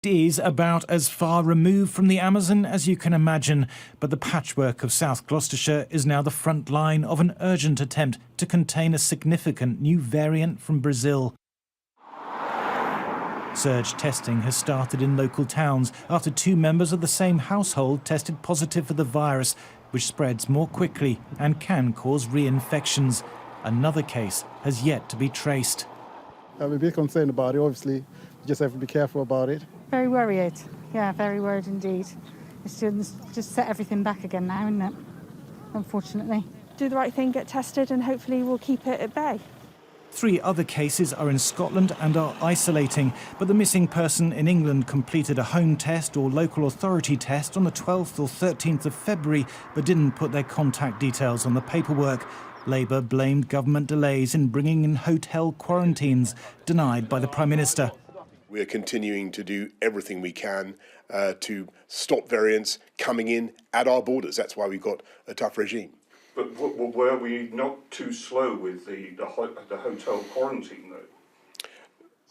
It is about as far removed from the Amazon as you can imagine, but the patchwork of South Gloucestershire is now the front line of an urgent attempt to contain a significant new variant from Brazil. Surge testing has started in local towns after 2 members of the same household tested positive for the virus, which spreads more quickly and can cause reinfections. Another case has yet to be traced. I'm a bit concerned about it, obviously. You just have to be careful about it. Very worried. Yeah, very worried indeed. It's just set everything back again now, isn't it? Unfortunately. Do the right thing, get tested, and hopefully we'll keep it at bay. 3 other cases are in Scotland and are isolating, but the missing person in England completed a home test or local authority test on the 12th or 13th of February, but didn't put their contact details on the paperwork. Labour blamed government delays in bringing in hotel quarantines, denied by the Prime Minister. We're continuing to do everything we can to stop variants coming in at our borders. That's why we've got a tough regime. But were we not too slow with the hotel quarantine, though?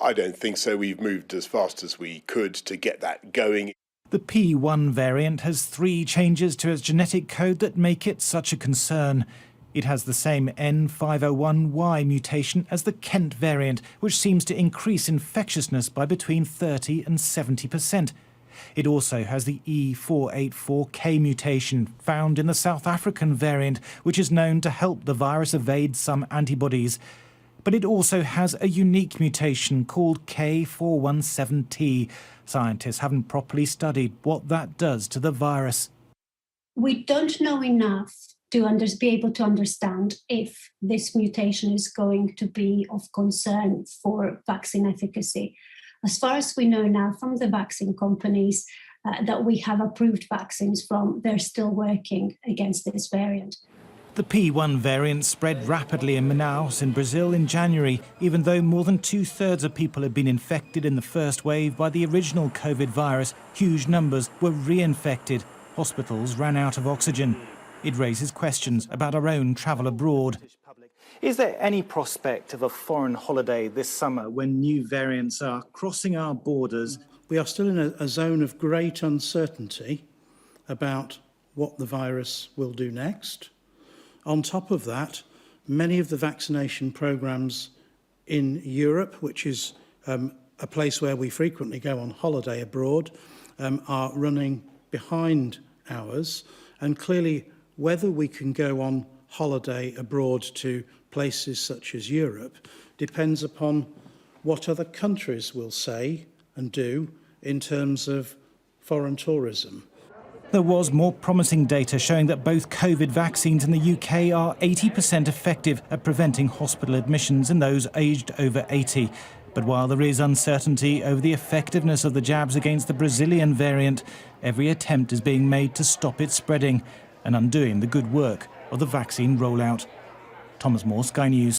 I don't think so. We've moved as fast as we could to get that going. The P1 variant has 3 changes to its genetic code that make it such a concern. It has the same N501Y mutation as the Kent variant, which seems to increase infectiousness by between 30 and 70%. It also has the E484K mutation found in the South African variant, which is known to help the virus evade some antibodies. But it also has a unique mutation called K417T. Scientists haven't properly studied what that does to the virus. We don't know enough to be able to understand if this mutation is going to be of concern for vaccine efficacy. As far as we know now from the vaccine companies that we have approved vaccines from, they're still working against this variant. The P1 variant spread rapidly in Manaus in Brazil in January, even though more than 2/3 of people had been infected in the first wave by the original COVID virus. Huge numbers were reinfected. Hospitals ran out of oxygen. It raises questions about our own travel abroad. Is there any prospect of a foreign holiday this summer when new variants are crossing our borders? We are still in a zone of great uncertainty about what the virus will do next. On top of that, many of the vaccination programmes in Europe, which is a place where we frequently go on holiday abroad, are running behind ours. And clearly, whether we can go on holiday abroad to places such as Europe depends upon what other countries will say and do in terms of foreign tourism. There was more promising data showing that both COVID vaccines in the UK are 80% effective at preventing hospital admissions in those aged over 80. But while there is uncertainty over the effectiveness of the jabs against the Brazilian variant, every attempt is being made to stop it spreading and undoing the good work of the vaccine rollout. Thomas Moore, Sky News.